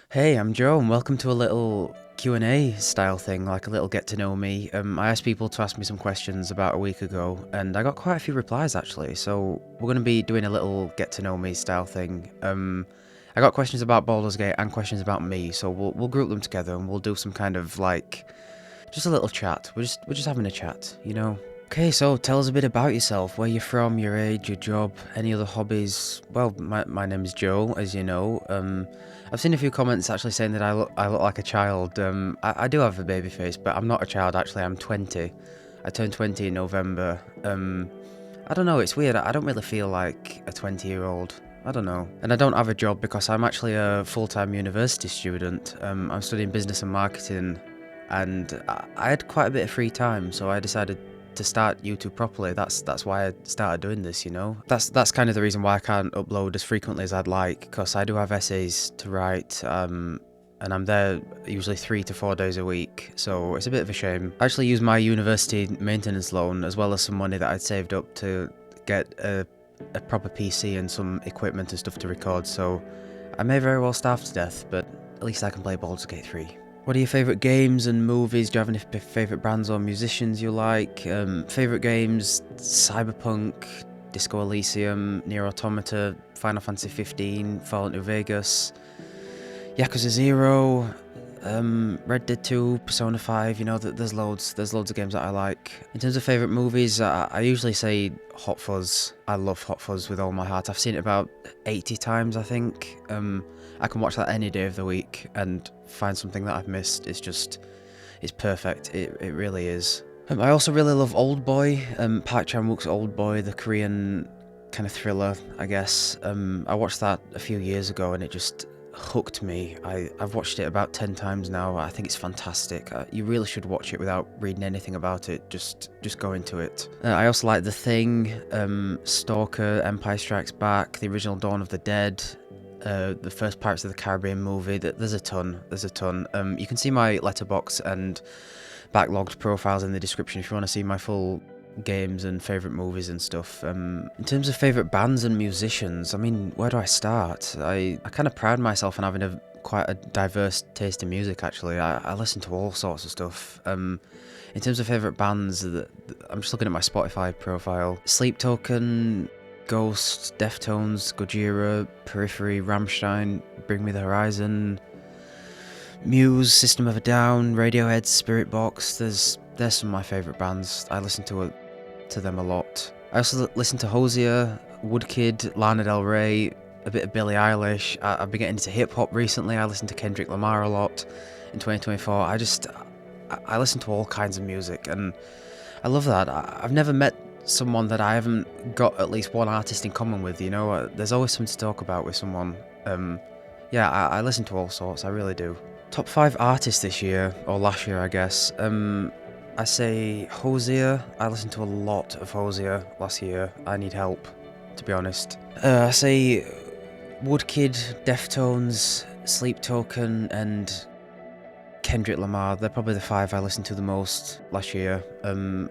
Hey, I'm Joe, and welcome to a little Q&A style thing, like a little get to know me. I asked people to ask me some questions about a week ago, and I got quite a few replies actually. So we're going to be doing a little get to know me style thing. I got questions about Baldur's Gate and questions about me, so we'll group them together and we'll do some kind of like just a little chat. We're just having a chat, you know. Okay, so tell us a bit about yourself, where you're from, your age, your job, any other hobbies. Well, my name is Joe, as you know. I've seen a few comments actually saying that I look like a child. I do have a baby face, but I'm not a child actually. I'm 20. I turned 20 in November. I don't know. It's weird. I don't really feel like a 20-year-old. I don't know. And I don't have a job because I'm actually a full-time university student. I'm studying business and marketing, and I had quite a bit of free time, so I decided to start YouTube properly. That's why I started doing this, you know. That's kind of the reason why I can't upload as frequently as I'd like, because I do have essays to write, and I'm there usually 3 to 4 days a week, so it's a bit of a shame. I actually use my university maintenance loan as well as some money that I'd saved up to get a proper PC and some equipment and stuff to record, so I may very well starve to death, but at least I can play Baldur's Gate 3. What are your favourite games and movies? Do you have any favourite bands or musicians you like? Favourite games: Cyberpunk, Disco Elysium, NieR Automata, Final Fantasy 15, Fallout New Vegas, Yakuza 0, Red Dead 2, Persona 5. You know, there's loads of games that I like. In terms of favourite movies, I usually say Hot Fuzz. I love Hot Fuzz with all my heart. I've seen it about 80 times, I think. I can watch that any day of the week and find something that I've missed. It's perfect. It really is. I also really love Old Boy, Park Chan-wook's Old Boy, the Korean kind of thriller, I guess. I watched that a few years ago and it just hooked me. I've watched it about 10 times now. I think it's fantastic. You really should watch it without reading anything about it. Just go into it. I also like The Thing, Stalker, Empire Strikes Back, the original Dawn of the Dead, the first Pirates of the Caribbean movie. There's a ton. You can see my letterbox and backlogged profiles in the description if you want to see my full games and favourite movies and stuff. In terms of favourite bands and musicians, I mean, where do I start? I kind of pride myself on having quite a diverse taste in music, actually. I listen to all sorts of stuff. In terms of favourite bands, I'm just looking at my Spotify profile. Sleep Token, Ghost, Deftones, Gojira, Periphery, Rammstein, Bring Me the Horizon, Muse, System of a Down, Radiohead, Spirit Box. There's some of my favourite bands. I listen to them a lot. I also listen to Hosier, Woodkid, Lana Del Rey, a bit of Billie Eilish. I've been getting into hip hop recently. I listen to Kendrick Lamar a lot in 2024. I listen to all kinds of music, and I love that. I've never met someone that I haven't got at least one artist in common with, you know. There's always something to talk about with someone. Yeah, I listen to all sorts, I really do. Top 5 artists this year, or last year I guess. I say Hosier. I listened to a lot of Hosier last year. I need help, to be honest. I say Woodkid, Deftones, Sleep Token, and Kendrick Lamar. They're probably the 5 I listened to the most last year.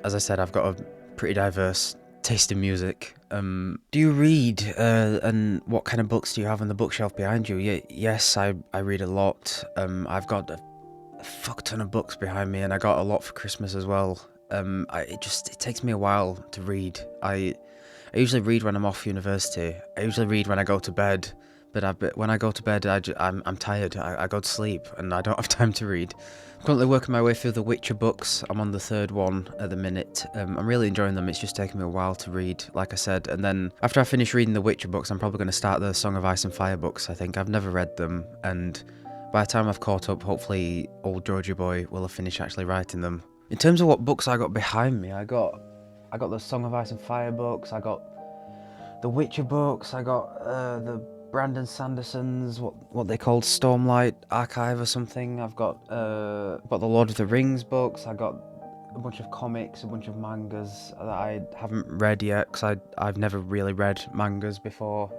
As I said, I've got a pretty diverse taste in music. Do you read, and what kind of books do you have on the bookshelf behind you? Yes, I read a lot. I've got a fuck ton of books behind me, and I got a lot for Christmas as well. It takes me a while to read. I usually read when I'm off university. I usually read when I go to bed, but when I go to bed, I'm tired. I go to sleep, and I don't have time to read. I'm currently working my way through the Witcher books. I'm on the 3rd one at the minute. I'm really enjoying them. It's just taking me a while to read, like I said. And then after I finish reading the Witcher books, I'm probably going to start the Song of Ice and Fire books. I think I've never read them, and by the time I've caught up, hopefully old Georgie boy will have finished actually writing them. In terms of what books I got behind me, I got the Song of Ice and Fire books, I got the Witcher books, I got the Brandon Sanderson's, what they called Stormlight Archive or something. I've got the Lord of the Rings books, I got a bunch of comics, a bunch of mangas that I haven't read yet, because I've never really read mangas before.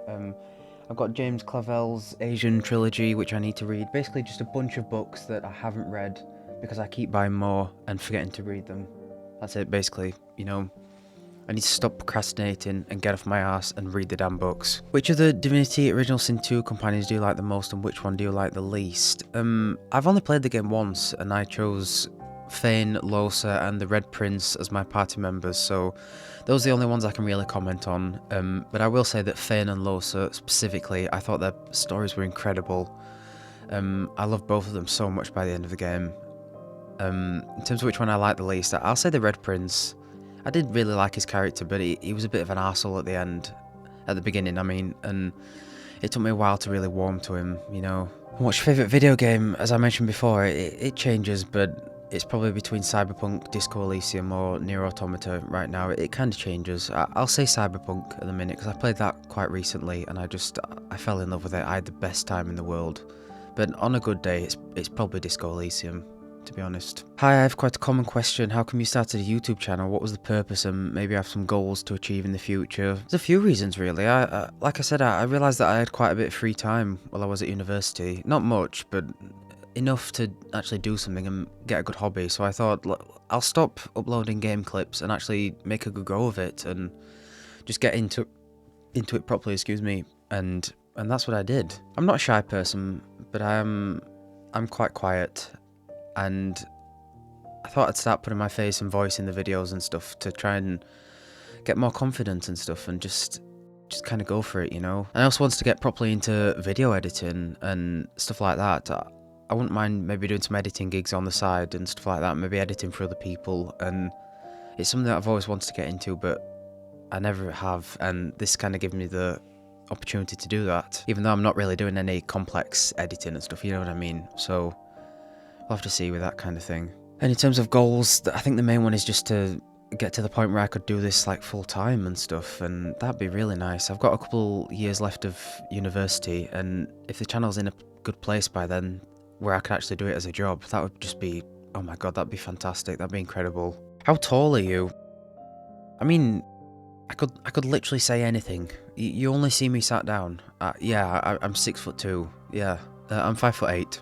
I've got James Clavell's Asian trilogy, which I need to read. Basically just a bunch of books that I haven't read because I keep buying more and forgetting to read them. That's it, basically, you know. I need to stop procrastinating and get off my ass and read the damn books. Which of the Divinity Original Sin 2 companions do you like the most, and which one do you like the least? I've only played the game once, and I chose Fane, Losa, and the Red Prince as my party members, so those are the only ones I can really comment on. But I will say that Fane and Losa specifically, I thought their stories were incredible. I love both of them so much by the end of the game. In terms of which one I like the least, I'll say the Red Prince. I did really like his character, but he was a bit of an arsehole at the beginning, I mean, and it took me a while to really warm to him, you know. What's your favourite video game? As I mentioned before, it changes, but it's probably between Cyberpunk, Disco Elysium, or NieR Automata right now. It kind of changes. I'll say Cyberpunk at the minute, because I played that quite recently, and I fell in love with it. I had the best time in the world. But on a good day, it's probably Disco Elysium, to be honest. Hi, I have quite a common question. How come you started a YouTube channel? What was the purpose, and maybe I have some goals to achieve in the future? There's a few reasons, really. Like I said, I realised that I had quite a bit of free time while I was at university. Not much, but enough to actually do something and get a good hobby. So I thought, look, I'll stop uploading game clips and actually make a good go of it and just get into it properly, excuse me. And that's what I did. I'm not a shy person, but I'm quite quiet. And I thought I'd start putting my face and voice in the videos and stuff to try and get more confident and stuff, and just kind of go for it, you know. I also wanted to get properly into video editing and stuff like that. I wouldn't mind maybe doing some editing gigs on the side and stuff like that, maybe editing for other people, and it's something that I've always wanted to get into, but I never have, and this kind of gives me the opportunity to do that, even though I'm not really doing any complex editing and stuff, you know what I mean. So we'll have to see with that kind of thing. And in terms of goals, I think the main one is just to get to the point where I could do this like full time and stuff, and that'd be really nice. I've got a couple years left of university, and if the channel's in a good place by then, where I could actually do it as a job, that would just be, oh my god, that'd be fantastic, that'd be incredible. How tall are you? I mean, I could literally say anything. You only see me sat down. Yeah, I'm 6'2". Yeah, I'm 5'8".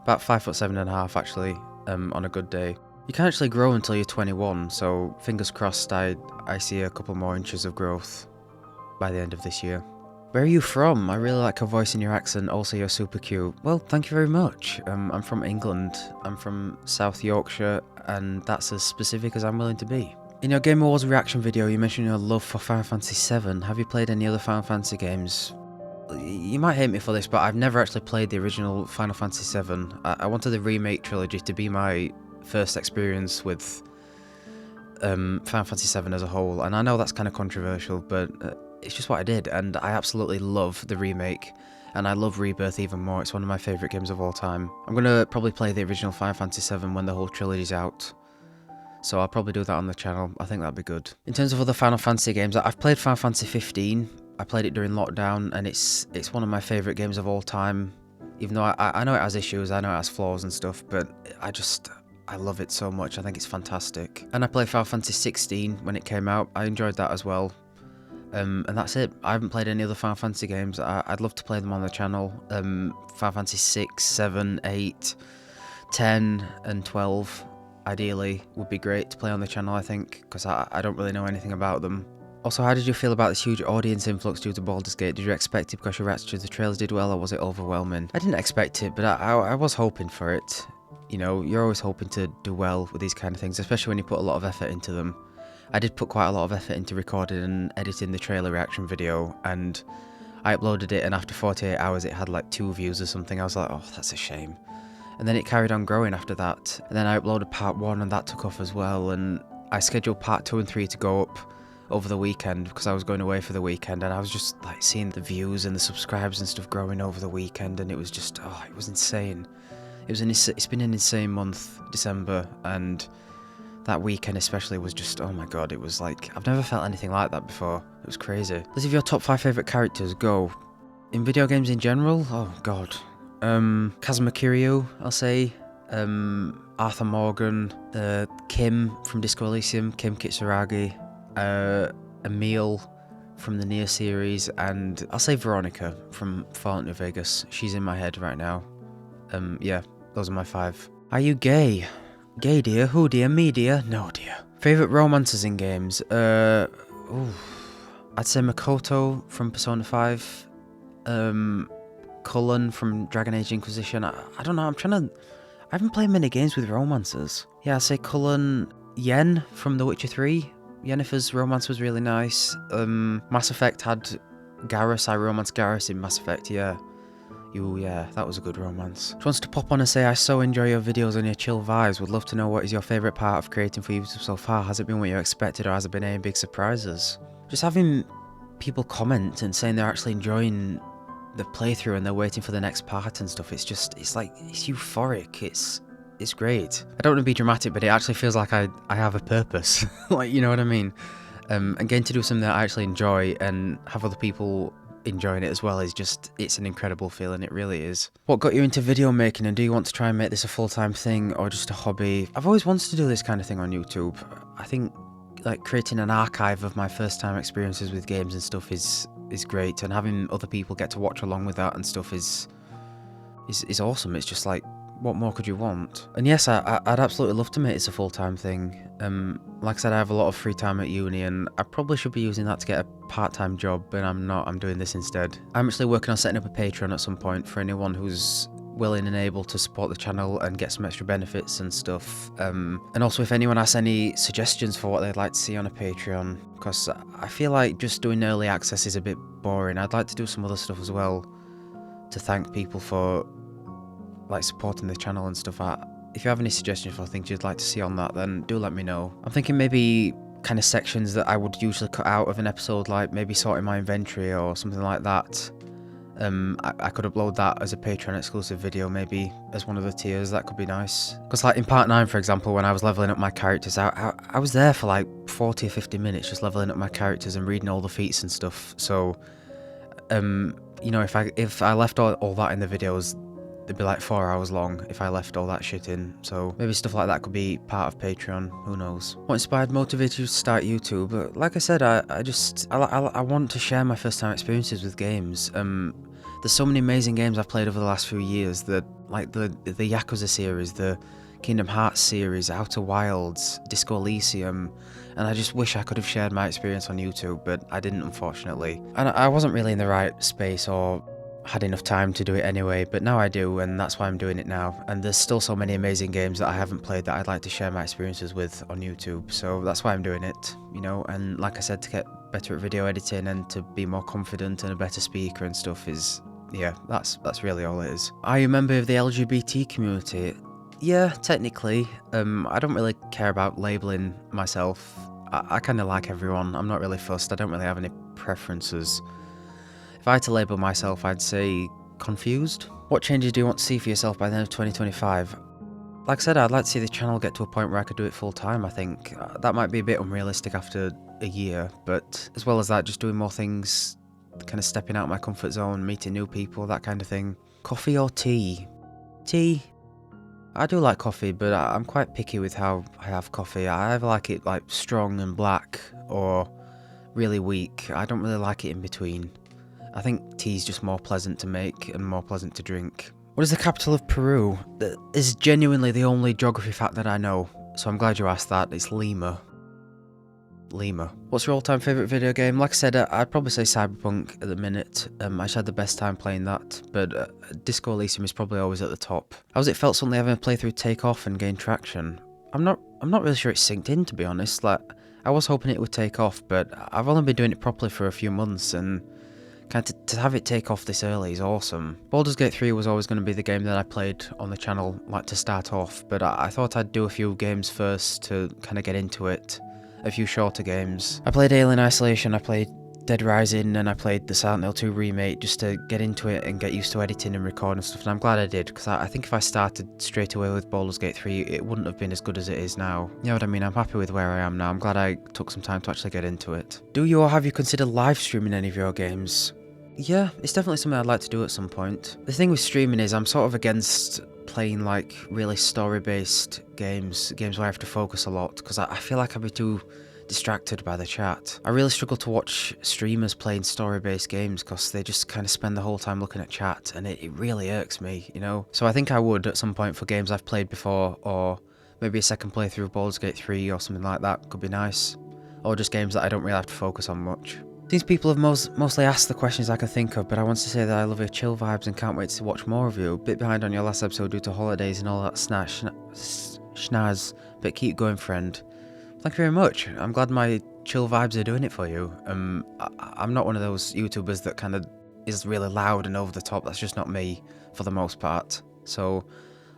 About 5'7.5" actually, on a good day. You can actually grow until you're 21, so fingers crossed I see a couple more inches of growth by the end of this year. Where are you from? I really like your voice and your accent, also you're super cute. Well, thank you very much. I'm from England. I'm from South Yorkshire, and that's as specific as I'm willing to be. In your Game Awards reaction video, you mentioned your love for Final Fantasy VII. Have you played any other Final Fantasy games? You might hate me for this, but I've never actually played the original Final Fantasy VII. I wanted the remake trilogy to be my first experience with Final Fantasy VII as a whole, and I know that's kind of controversial, but it's just what I did, and I absolutely love the remake, and I love Rebirth even more. It's one of my favourite games of all time. I'm going to probably play the original Final Fantasy VII when the whole trilogy's out, so I'll probably do that on the channel. I think that'd be good. In terms of other Final Fantasy games, I've played Final Fantasy 15. I played it during lockdown, and it's one of my favourite games of all time. Even though I know it has issues, I know it has flaws and stuff, but I love it so much. I think it's fantastic. And I played Final Fantasy 16 when it came out. I enjoyed that as well. And that's it. I haven't played any other Final Fantasy games. I'd love to play them on the channel. Final Fantasy 6, 7, 8, 10, and 12, ideally, would be great to play on the channel, I think, because I don't really know anything about them. Also, how did you feel about this huge audience influx due to Baldur's Gate? Did you expect it because your reaction to the trailers did well, or was it overwhelming? I didn't expect it, but I was hoping for it. You know, you're always hoping to do well with these kind of things, especially when you put a lot of effort into them. I did put quite a lot of effort into recording and editing the trailer reaction video, and I uploaded it, and after 48 hours it had like 2 views or something. I was like, oh, that's a shame. And then it carried on growing after that, and then I uploaded part 1 and that took off as well, and I scheduled part 2 and 3 to go up over the weekend because I was going away for the weekend, and I was just like seeing the views and the subscribers and stuff growing over the weekend, and it was just, oh, it was insane. It's been an insane month, December, and that weekend especially was just, oh my god, it was like, I've never felt anything like that before. It was crazy. Let's see if your top 5 favourite characters, go. In video games in general, oh god. Kazuma Kiryu, I'll say. Arthur Morgan, Kim from Disco Elysium, Kim Kitsuragi, Emile from the NieR series, and I'll say Veronica from Fallout New Vegas. She's in my head right now. Yeah, those are my 5. Are you gay? Gay, dear? Who, dear? Me, dear? No, dear. Favourite romances in games? Ooh, I'd say Makoto from Persona 5. Cullen from Dragon Age Inquisition. I don't know, I haven't played many games with romances. Yeah, I'd say Cullen. Yen from The Witcher 3. Yennefer's romance was really nice. Mass Effect had Garrus. I romanced Garrus in Mass Effect, yeah. Yeah, that was a good romance. Just wants to pop on and say, I so enjoy your videos and your chill vibes. Would love to know what is your favourite part of creating for YouTube so far. Has it been what you expected or has it been any big surprises? Just having people comment and saying they're actually enjoying the playthrough and they're waiting for the next part and stuff. It's euphoric. It's great. I don't want to be dramatic, but it actually feels like I have a purpose. Like, you know what I mean? And getting to do something that I actually enjoy and have other people enjoying it as well it's an incredible feeling, it really is. What got you into video making, and do you want to try and make this a full-time thing or just a hobby? I've always wanted to do this kind of thing on YouTube. I think like creating an archive of my first time experiences with games and stuff is great, and having other people get to watch along with that and stuff is awesome. It's just like, what more could you want? And yes, I'd absolutely love to make this a full-time thing. Like I said, I have a lot of free time at uni and I probably should be using that to get a part-time job, but I'm not. I'm doing this instead. I'm actually working on setting up a Patreon at some point for anyone who's willing and able to support the channel and get some extra benefits and stuff. And also if anyone has any suggestions for what they'd like to see on a Patreon, because I feel like just doing early access is a bit boring. I'd like to do some other stuff as well to thank people for like supporting the channel and stuff. If you have any suggestions for things you'd like to see on that, then do let me know. I'm thinking maybe kind of sections that I would usually cut out of an episode, like maybe sorting my inventory or something like that. I could upload that as a Patreon exclusive video, maybe as one of the tiers. That could be nice. Because like in part 9, for example, when I was leveling up my characters, I was there for like 40 or 50 minutes just leveling up my characters and reading all the feats and stuff. So you know, if I left all that in the videos, they'd be like 4 hours long if I left all that shit in. So maybe stuff like that could be part of Patreon, who knows. What motivated you to start YouTube? Like I said, I want to share my first time experiences with games. There's so many amazing games I've played over the last few years, like the Yakuza series, the Kingdom Hearts series, Outer Wilds, Disco Elysium, and I just wish I could have shared my experience on YouTube, but I didn't, unfortunately. And I wasn't really in the right space or had enough time to do it anyway, but now I do, and that's why I'm doing it now. And there's still so many amazing games that I haven't played that I'd like to share my experiences with on YouTube, so that's why I'm doing it, you know. And like I said, to get better at video editing and to be more confident and a better speaker and stuff is, yeah, that's really all it is. Are you a member of the LGBT community? Yeah, technically. I don't really care about labelling myself. I kind of like everyone. I'm not really fussed. I don't really have any preferences. If I had to label myself, I'd say confused. What changes do you want to see for yourself by the end of 2025? Like I said, I'd like to see the channel get to a point where I could do it full time, I think. That might be a bit unrealistic after a year, but as well as that, just doing more things, kind of stepping out of my comfort zone, meeting new people, that kind of thing. Coffee or tea? Tea. I do like coffee, but I'm quite picky with how I have coffee. I either like it like strong and black or really weak. I don't really like it in between. I think tea's just more pleasant to make and more pleasant to drink. What is the capital of Peru? That is genuinely the only geography fact that I know, so I'm glad you asked that. It's Lima. Lima. What's your all-time favourite video game? Like I said, I'd probably say Cyberpunk at the minute. I just had the best time playing that, but Disco Elysium is probably always at the top. How's it felt suddenly having a playthrough take off and gain traction? I'm not really sure it's synced in, to be honest. Like, I was hoping it would take off, but I've only been doing it properly for a few months, and kind of to have it take off this early is awesome. Baldur's Gate 3 was always going to be the game that I played on the channel, like to start off, but I thought I'd do a few games first to kind of get into it. A few shorter games. I played Alien Isolation, I played Dead Rising, and I played the Silent Hill 2 remake just to get into it and get used to editing and recording stuff, and I'm glad I did, because I think if I started straight away with Baldur's Gate 3, it wouldn't have been as good as it is now. You know what I mean? I'm happy with where I am now. I'm glad I took some time to actually get into it. Do you or have you considered live streaming any of your games? Yeah, it's definitely something I'd like to do at some point. The thing with streaming is I'm sort of against playing like really story-based games where I have to focus a lot, because I feel like I'd be too distracted by the chat. I really struggle to watch streamers playing story-based games because they just kind of spend the whole time looking at chat, and it really irks me, you know? So I think I would at some point for games I've played before, or Maybe a second playthrough of Baldur's Gate 3 or something like that could be nice. Or just games that I don't really have to focus on much. These people have mostly asked the questions I can think of, but I want to say that I love your chill vibes and can't wait to watch more of you. A bit behind on your last episode due to holidays and all that schnaz, but keep going, friend. Thank you very much. I'm glad my chill vibes are doing it for you. I'm not one of those YouTubers that kind of is really loud and over the top. That's just not me for the most part. So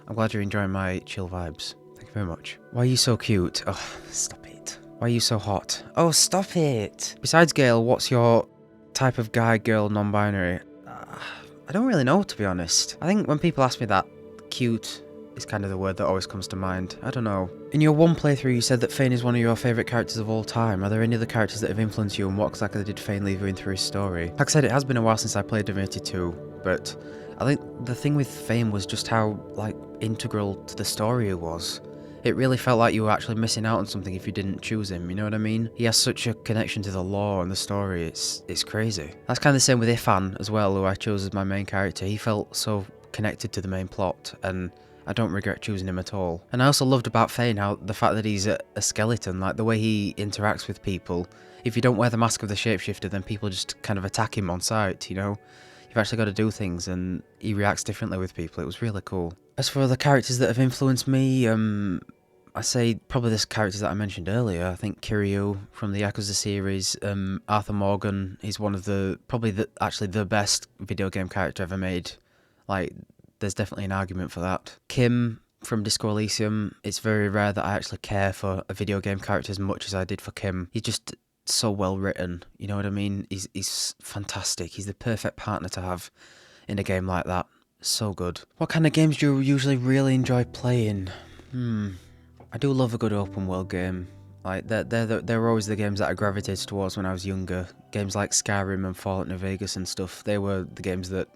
I'm glad you're enjoying my chill vibes. Thank you very much. Why are you so cute? Oh, stop it. Why are you so hot? Oh, stop it. Besides Gale, what's your type of guy, girl, non-binary? I don't really know, to be honest. I think when people ask me that, cute is kind of the word that always comes to mind. I don't know. In your one playthrough, you said that Fane is one of your favourite characters of all time. Are there any other characters that have influenced you, and what exactly did Fane leave you in through his story? Like I said, it has been a while since I played Divinity 2, but I think the thing with Fane was just how, like, integral to the story it was. It really felt like you were actually missing out on something if you didn't choose him, you know what I mean? He has such a connection to the lore and the story, it's crazy. That's kind of the same with Ifan as well, who I chose as my main character. He felt so connected to the main plot, and I don't regret choosing him at all. And I also loved about Fane how the fact that he's a skeleton, like the way he interacts with people. If you don't wear the mask of the shapeshifter, then people just kind of attack him on sight, you know? You've actually got to do things, and he reacts differently with people. It was really cool. As for the characters that have influenced me, I say probably the characters that I mentioned earlier. I think Kiryu from the Yakuza series, Arthur Morgan, he's one of actually the best video game character ever made. Like, there's definitely an argument for that. Kim from Disco Elysium, it's very rare that I actually care for a video game character as much as I did for Kim. He's just so well written, you know what I mean? He's fantastic. He's the perfect partner to have in a game like that. So good. What kind of games do you usually really enjoy playing? I do love a good open world game. Like, they're always the games that I gravitated towards when I was younger. Games like Skyrim and Fallout New Vegas and stuff, they were the games that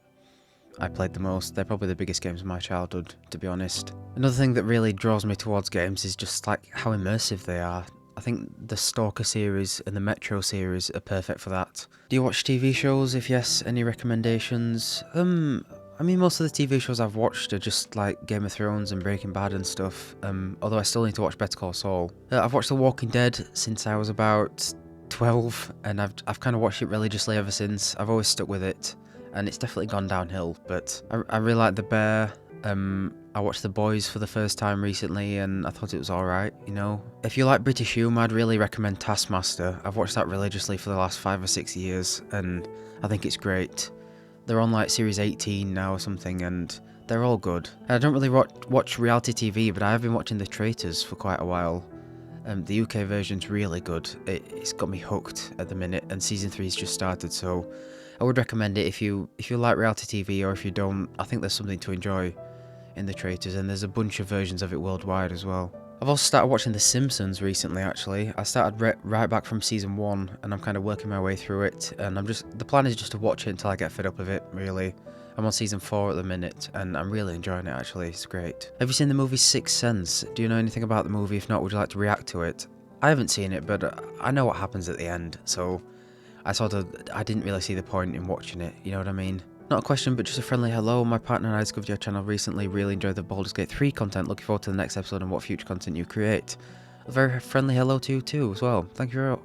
I played the most. They're probably the biggest games of my childhood, to be honest. Another thing that really draws me towards games is just like how immersive they are. I think the Stalker series and the Metro series are perfect for that. Do you watch TV shows? If yes, any recommendations? I mean, most of the TV shows I've watched are just like Game of Thrones and Breaking Bad and stuff, although I still need to watch Better Call Saul. I've watched The Walking Dead since I was about 12, and I've kind of watched it religiously ever since. I've always stuck with it, and it's definitely gone downhill, but I really like The Bear. I watched The Boys for the first time recently, and I thought it was alright, you know. If you like British humour, I'd really recommend Taskmaster. I've watched that religiously for the last 5 or 6 years, and I think it's great. They're on like series 18 now or something, and they're all good. I don't really watch reality TV, but I have been watching The Traitors for quite a while. The UK version's really good. It's got me hooked at the minute, and season 3's just started, so I would recommend it if you like reality TV, or if you don't. I think there's something to enjoy in The Traitors, and there's a bunch of versions of it worldwide as well. I've also started watching The Simpsons recently, actually. I started right back from season 1, and I'm kind of working my way through it, and the plan is just to watch it until I get fed up of it, really. I'm on season 4 at the minute, and I'm really enjoying it, actually. It's great. Have you seen the movie Sixth Sense? Do you know anything about the movie? If not, would you like to react to it? I haven't seen it, but I know what happens at the end, so I didn't really see the point in watching it, you know what I mean? Not a question, but just a friendly hello. My partner and I discovered your channel recently, really enjoyed the Baldur's Gate 3 content, looking forward to the next episode and what future content you create. A very friendly hello to you too, as well. Thank you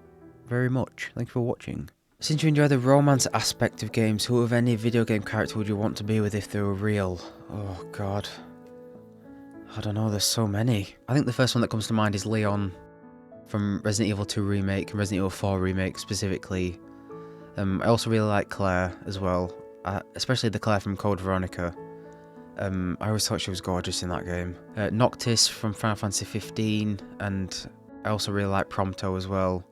very much. Thank you for watching. Since you enjoy the romance aspect of games, who of any video game character would you want to be with if they were real? Oh god. I don't know, there's so many. I think the first one that comes to mind is Leon from Resident Evil 2 Remake and Resident Evil 4 Remake specifically. I also really like Claire as well. Especially the Claire from Code Veronica. I always thought she was gorgeous in that game. Noctis from Final Fantasy 15, and I also really like Prompto as well.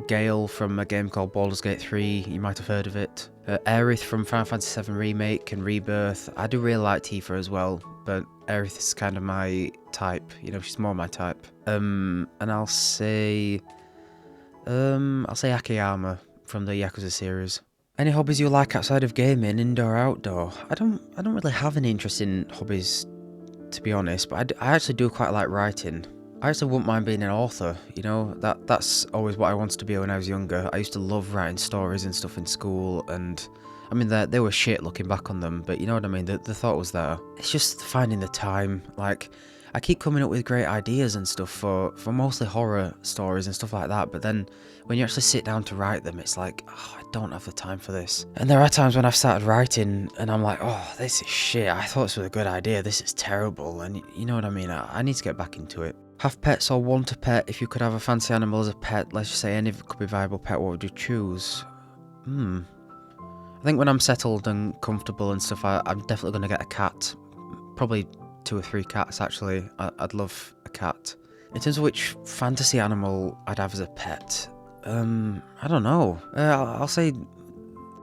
Gale from a game called Baldur's Gate 3, you might have heard of it. Aerith from Final Fantasy 7 Remake and Rebirth. I do really like Tifa as well, but Aerith is kind of my type, you know, she's more my type. And I'll say Akiyama from the Yakuza series. Any hobbies you like outside of gaming, indoor or outdoor? I don't really have any interest in hobbies, to be honest, but I actually do quite like writing. I actually wouldn't mind being an author, you know, that's always what I wanted to be when I was younger. I used to love writing stories and stuff in school, and I mean, they were shit looking back on them, but you know what I mean? The thought was there. It's just finding the time. Like, I keep coming up with great ideas and stuff for mostly horror stories and stuff like that, but then when you actually sit down to write them, it's like, oh, I don't have the time for this. And there are times when I've started writing and I'm like, oh, this is shit. I thought this was a good idea. This is terrible. And you know what I mean? I need to get back into it. Have pets or want a pet? If you could have a fancy animal as a pet, let's just say any of it could be a viable pet, what would you choose? I think when I'm settled and comfortable and stuff, I'm definitely going to get a cat. Probably 2 or 3 cats, actually. I'd love a cat. In terms of which fantasy animal I'd have as a pet, I don't know. I'll say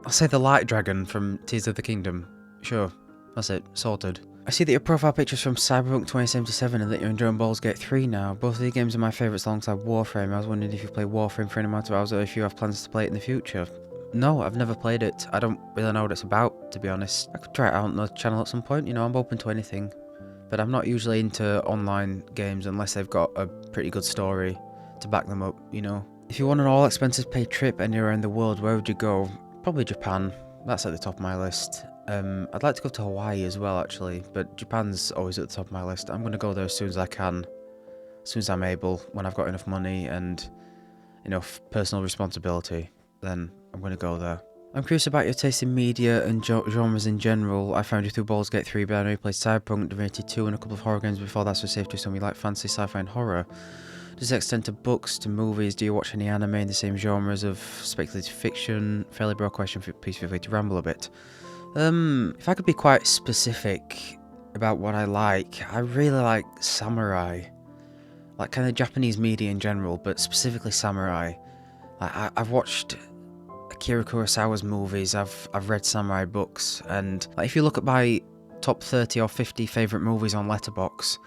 the light dragon from Tears of the Kingdom. Sure, that's it. Sorted. I see that your profile picture's from Cyberpunk 2077 and that you're enjoying Baldur's Gate 3 now. Both of the games are my favourites alongside Warframe. I was wondering if you play Warframe for any amount of hours or if you have plans to play it in the future. No, I've never played it. I don't really know what it's about, to be honest. I could try it out on the channel at some point, you know, I'm open to anything. But I'm not usually into online games unless they've got a pretty good story to back them up, you know. If you want an all-expenses paid trip anywhere in the world, where would you go? Probably Japan. That's at the top of my list. I'd like to go to Hawaii as well, actually, but Japan's always at the top of my list. I'm going to go there as soon as I can, as soon as I'm able, when I've got enough money and enough personal responsibility, then I'm going to go there. I'm curious about your taste in media and genres in general. I found you through Baldur's Gate 3, but I know you played Cyberpunk, Divinity 2 and a couple of horror games before that, so safe to assume you like fantasy, sci-fi and horror. Does it extend to books, to movies? Do you watch any anime in the same genres of speculative fiction? Fairly broad question, please feel free to ramble a bit. If I could be quite specific about what I like, I really like samurai. Like kind of Japanese media in general, but specifically samurai. Like I've watched Akira Kurosawa's movies, I've read samurai books, and like, if you look at my top 30 or 50 favourite movies on Letterboxd,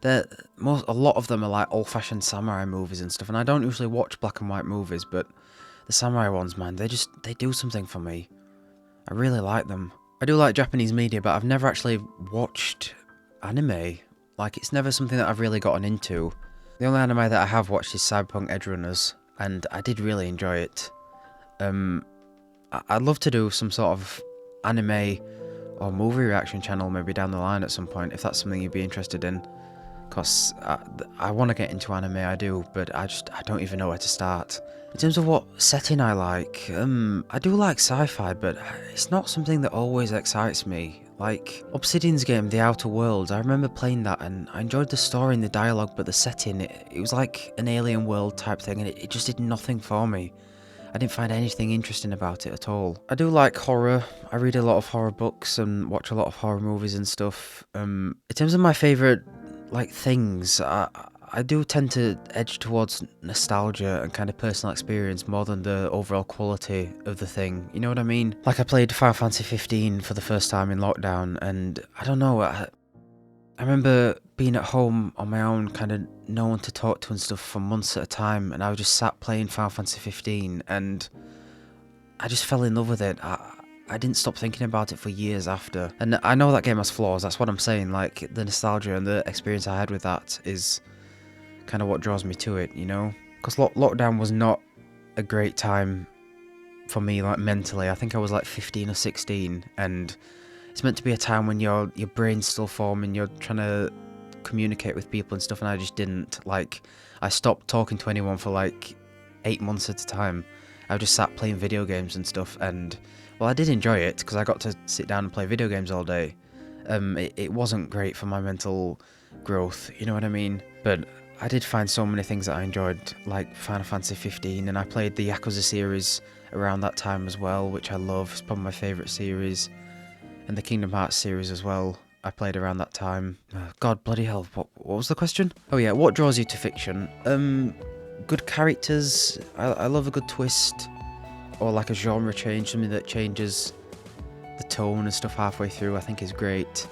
a lot of them are like old-fashioned samurai movies and stuff, and I don't usually watch black and white movies, but the samurai ones, man, they do something for me. I really like them. I do like Japanese media, but I've never actually watched anime. Like, it's never something that I've really gotten into. The only anime that I have watched is Cyberpunk Edgerunners, and I did really enjoy it. I'd love to do some sort of anime or movie reaction channel maybe down the line at some point, if that's something you'd be interested in. Because I want to get into anime, I do, but I don't even know where to start. In terms of what setting I like, I do like sci-fi, but it's not something that always excites me. Like, Obsidian's game, The Outer Worlds, I remember playing that and I enjoyed the story and the dialogue, but the setting, it was like an alien world type thing, and it just did nothing for me. I didn't find anything interesting about it at all. I do like horror. I read a lot of horror books and watch a lot of horror movies and stuff. In terms of my favourite like things, I do tend to edge towards nostalgia and kind of personal experience more than the overall quality of the thing. You know what I mean? Like, I played Final Fantasy 15 for the first time in lockdown, and I don't know, I remember being at home on my own, kind of no one to talk to and stuff for months at a time, and I was just sat playing Final Fantasy 15, and I just fell in love with it. I didn't stop thinking about it for years after. And I know that game has flaws, that's what I'm saying. Like, the nostalgia and the experience I had with that is kind of what draws me to it, you know? Because lockdown was not a great time for me, like, mentally. I think I was like 15 or 16, and it's meant to be a time when your brain's still forming, you're trying to communicate with people and stuff, and I just didn't. Like, I stopped talking to anyone for like 8 months at a time. I just sat playing video games and stuff, and well, I did enjoy it because I got to sit down and play video games all day. It wasn't great for my mental growth, you know what I mean? But I did find so many things that I enjoyed, like Final Fantasy 15, and I played the Yakuza series around that time as well, which I love. It's probably my favourite series. And the Kingdom Hearts series as well, I played around that time. God bloody hell, what was the question? Oh yeah, what draws you to fiction? Good characters. I love a good twist, or like a genre change, something that changes the tone and stuff halfway through, I think is great.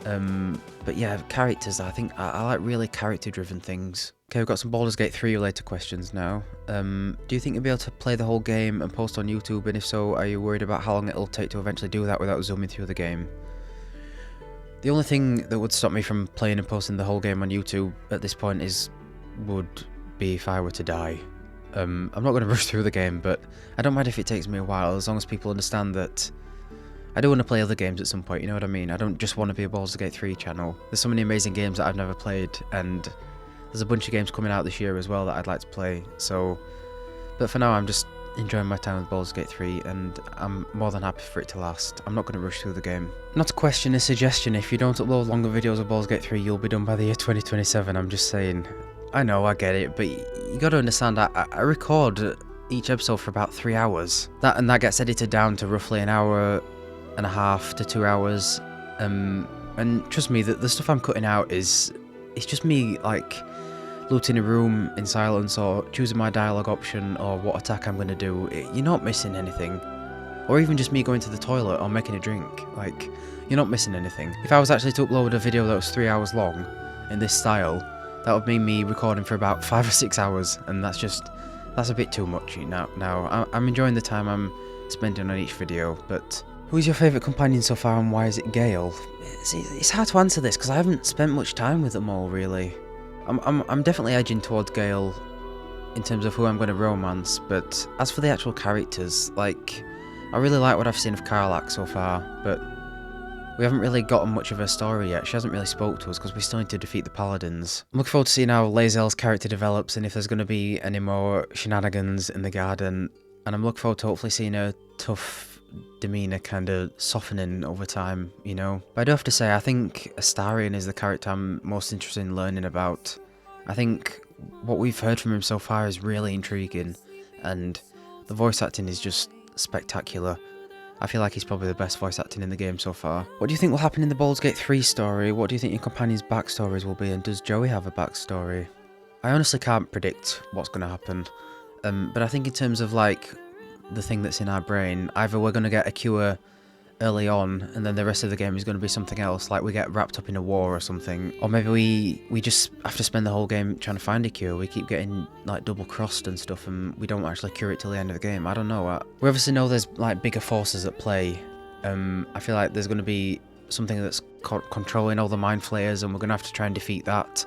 But yeah, characters, I think I like really character-driven things. Okay, we've got some Baldur's Gate 3 related questions now. Do you think you'll be able to play the whole game and post on YouTube, and if so, are you worried about how long it'll take to eventually do that without zooming through the game? The only thing that would stop me from playing and posting the whole game on YouTube at this point would be if I were to die. I'm not going to rush through the game, but I don't mind if it takes me a while, as long as people understand that I do want to play other games at some point, you know what I mean? I don't just want to be a Baldur's Gate 3 channel. There's so many amazing games that I've never played, and there's a bunch of games coming out this year as well that I'd like to play, so... But for now, I'm just enjoying my time with Baldur's Gate 3, and I'm more than happy for it to last. I'm not going to rush through the game. Not to question a suggestion, if you don't upload longer videos of Baldur's Gate 3, you'll be done by the year 2027, I'm just saying. I know, I get it, but you gotta understand, I record each episode for about 3 hours. That gets edited down to roughly an hour and a half to 2 hours. And trust me, the stuff I'm cutting out it's just me, like, looting a room in silence, or choosing my dialogue option, or what attack I'm gonna do. You're not missing anything. Or even just me going to the toilet or making a drink. Like, you're not missing anything. If I was actually to upload a video that was 3 hours long, in this style, that would mean me recording for about 5 or 6 hours, and that's a bit too much now. I'm enjoying the time I'm spending on each video, but who's your favourite companion so far, and why is it Gale? It's hard to answer this, because I haven't spent much time with them all, really. I'm definitely edging towards Gale in terms of who I'm going to romance, but as for the actual characters, like, I really like what I've seen of Karlach so far, but we haven't really gotten much of her story yet. She hasn't really spoke to us because we still need to defeat the Paladins. I'm looking forward to seeing how Lae'zel's character develops, and if there's going to be any more shenanigans in the garden, and I'm looking forward to hopefully seeing her tough demeanour kind of softening over time, you know. But I do have to say, I think Astarion is the character I'm most interested in learning about. I think what we've heard from him so far is really intriguing, and the voice acting is just spectacular. I feel like he's probably the best voice acting in the game so far. What do you think will happen in the Baldur's Gate 3 story? What do you think your companions' backstories will be, and does Joey have a backstory? I honestly can't predict what's going to happen, but I think in terms of, like, the thing that's in our brain, either we're going to get a cure early on, and then the rest of the game is going to be something else, like we get wrapped up in a war or something, or maybe we just have to spend the whole game trying to find a cure. We keep getting, like, double crossed and stuff, and we don't actually cure it till the end of the game. I don't know. We obviously know there's, like, bigger forces at play. I feel like there's going to be something that's controlling all the mind flayers, and we're going to have to try and defeat that.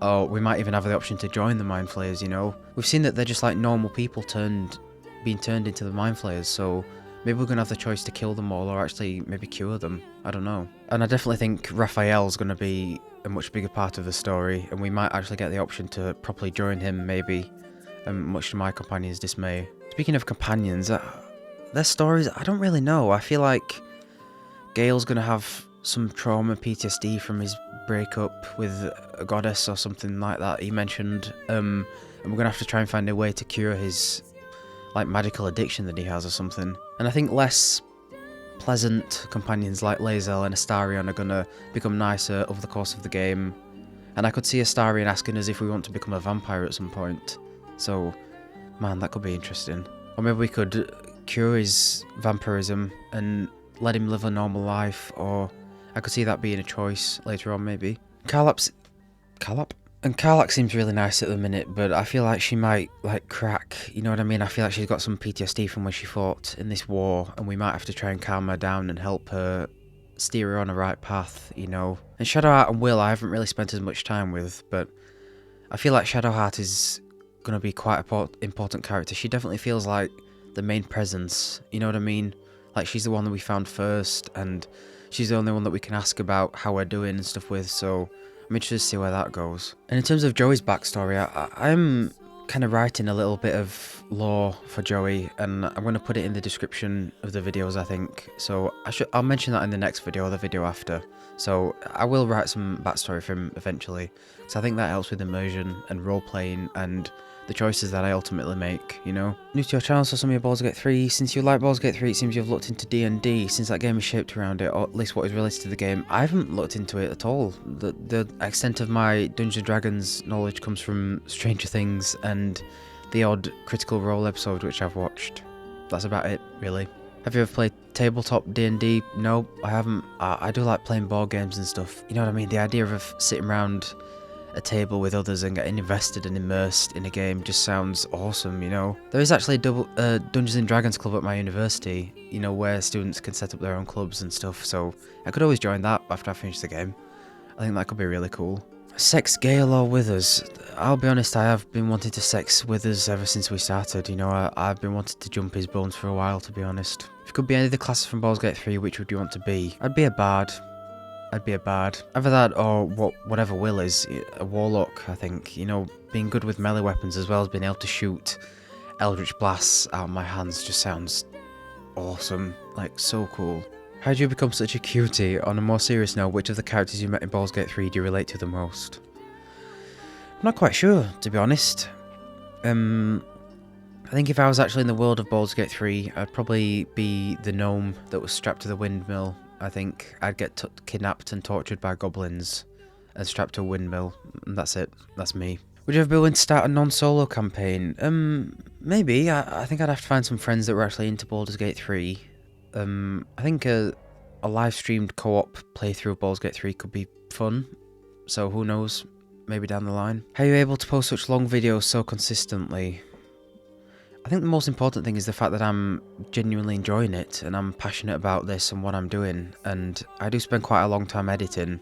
Or we might even have the option to join the mind flayers, you know. We've seen that they're just like normal people being turned into the mind flayers, so maybe we're going to have the choice to kill them all, or actually maybe cure them. I don't know. And I definitely think Raphael's going to be a much bigger part of the story, and we might actually get the option to properly join him, maybe, much to my companion's dismay. Speaking of companions, their stories, I don't really know. I feel like Gale's going to have some trauma, PTSD from his breakup with a goddess or something like that he mentioned, and we're going to have to try and find a way to cure his, like, magical addiction that he has or something. And I think less pleasant companions like Lae'zel and Astarion are gonna become nicer over the course of the game. And I could see Astarion asking us if we want to become a vampire at some point. So, man, that could be interesting. Or maybe we could cure his vampirism and let him live a normal life, or I could see that being a choice later on, maybe. Karlach seems really nice at the minute, but I feel like she might, like, crack, you know what I mean? I feel like she's got some PTSD from when she fought in this war, and we might have to try and calm her down and help her steer her on the right path, you know? And Shadowheart and Will I haven't really spent as much time with, but I feel like Shadowheart is going to be quite an important character. She definitely feels like the main presence, you know what I mean? Like, she's the one that we found first, and she's the only one that we can ask about how we're doing and stuff with, so I'm interested to see where that goes. And in terms of Joey's backstory, I'm kind of writing a little bit of lore for Joey, and I'm going to put it in the description of the videos, I think. So I'll mention that in the next video or the video after. So I will write some backstory for him eventually, because I think that helps with immersion and role-playing and the choices that I ultimately make, you know? New to your channel, so some of your Baldur's Gate 3. Since you like Baldur's Gate 3, it seems you've looked into D&D, since that game is shaped around it, or at least what is related to the game. I haven't looked into it at all. The extent of my Dungeons & Dragons knowledge comes from Stranger Things and the odd Critical Role episode which I've watched. That's about it, really. Have you ever played tabletop D&D? No, I haven't. I do like playing board games and stuff. You know what I mean? The idea of sitting around a table with others and getting invested and immersed in a game just sounds awesome, you know. There is actually a Dungeons and Dragons club at my university, you know, where students can set up their own clubs and stuff, so I could always join that after I finish the game. I think that could be really cool. Sex Gale or Withers? I'll be honest, I have been wanting to sex Withers ever since we started, you know, I've been wanting to jump his bones for a while, to be honest. If it could be any of the classes from Baldur's Gate 3, which would you want to be? I'd be a bard. I'd be a bard. Either that or whatever Will is, a warlock, I think. You know, being good with melee weapons as well as being able to shoot eldritch blasts out of my hands just sounds awesome. Like, so cool. How did you become such a cutie? On a more serious note, which of the characters you met in Baldur's Gate 3 do you relate to the most? I'm not quite sure, to be honest. I think if I was actually in the world of Baldur's Gate 3, I'd probably be the gnome that was strapped to the windmill. I think I'd get kidnapped and tortured by goblins and strapped to a windmill, and that's it. That's me. Would you ever be willing to start a non-solo campaign? Maybe. I think I'd have to find some friends that were actually into Baldur's Gate 3. I think a live-streamed co-op playthrough of Baldur's Gate 3 could be fun, so who knows, maybe down the line. How are you able to post such long videos so consistently? I think the most important thing is the fact that I'm genuinely enjoying it, and I'm passionate about this and what I'm doing, and I do spend quite a long time editing,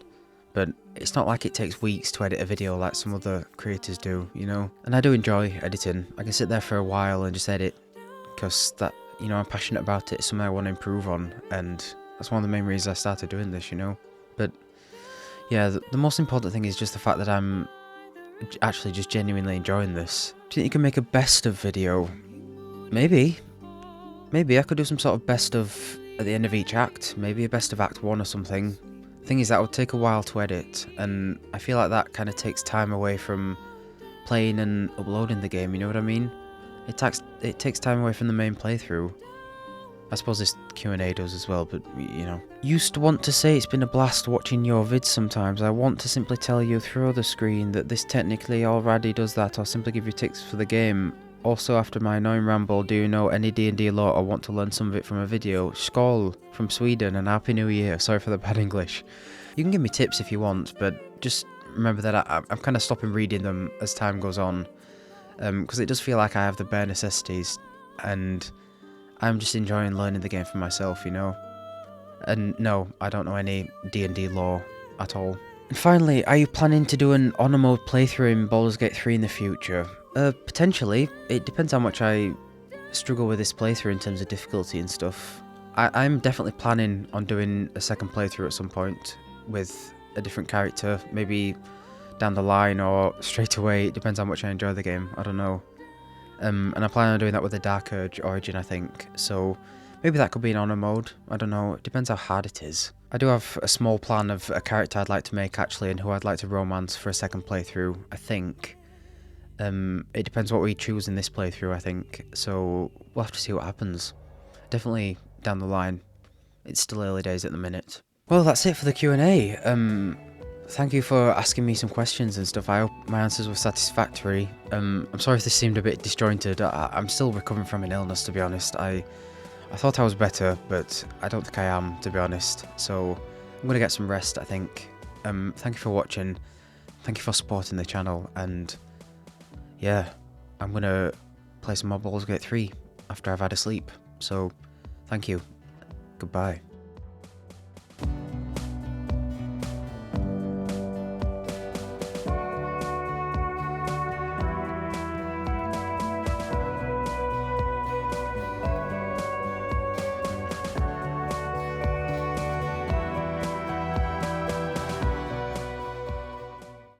but it's not like it takes weeks to edit a video like some other creators do, you know? And I do enjoy editing. I can sit there for a while and just edit, because that, you know, I'm passionate about it, it's something I want to improve on, and that's one of the main reasons I started doing this, you know? But yeah, the most important thing is just the fact that I'm actually just genuinely enjoying this. Do you think you can make a best of video? Maybe. Maybe I could do some sort of best of at the end of each act. Maybe a best of Act 1 or something. Thing is, that would take a while to edit, and I feel like that kind of takes time away from playing and uploading the game, you know what I mean? It takes time away from the main playthrough. I suppose this Q&A does as well, but, you know. Used to want to say it's been a blast watching your vids sometimes. I want to simply tell you through the screen that this technically already does that, or simply give you tips for the game. Also, after my annoying ramble, do you know any D&D lore or want to learn some of it from a video? Skål from Sweden and Happy New Year. Sorry for the bad English. You can give me tips if you want, but just remember that I'm kind of stopping reading them as time goes on, because it does feel like I have the bare necessities, and I'm just enjoying learning the game for myself, you know? And no, I don't know any D&D lore at all. And finally, are you planning to do an honor mode playthrough in Baldur's Gate 3 in the future? Potentially. It depends how much I struggle with this playthrough in terms of difficulty and stuff. I'm definitely planning on doing a second playthrough at some point with a different character, maybe down the line or straight away. It depends how much I enjoy the game, I don't know. And I plan on doing that with the Dark Urge Origin, I think, so maybe that could be in honor mode, I don't know, it depends how hard it is. I do have a small plan of a character I'd like to make actually, and who I'd like to romance for a second playthrough, I think. It depends what we choose in this playthrough, I think, so we'll have to see what happens. Definitely down the line. It's still early days at the minute. Well, that's it for the Q&A. Thank you for asking me some questions and stuff. I hope my answers were satisfactory. I'm sorry if this seemed a bit disjointed. I'm still recovering from an illness, to be honest. I thought I was better, but I don't think I am, to be honest. So I'm going to get some rest, I think. Thank you for watching. Thank you for supporting the channel, and yeah, I'm going to play some more Baldur's Gate 3 after I've had a sleep. So, thank you. Goodbye.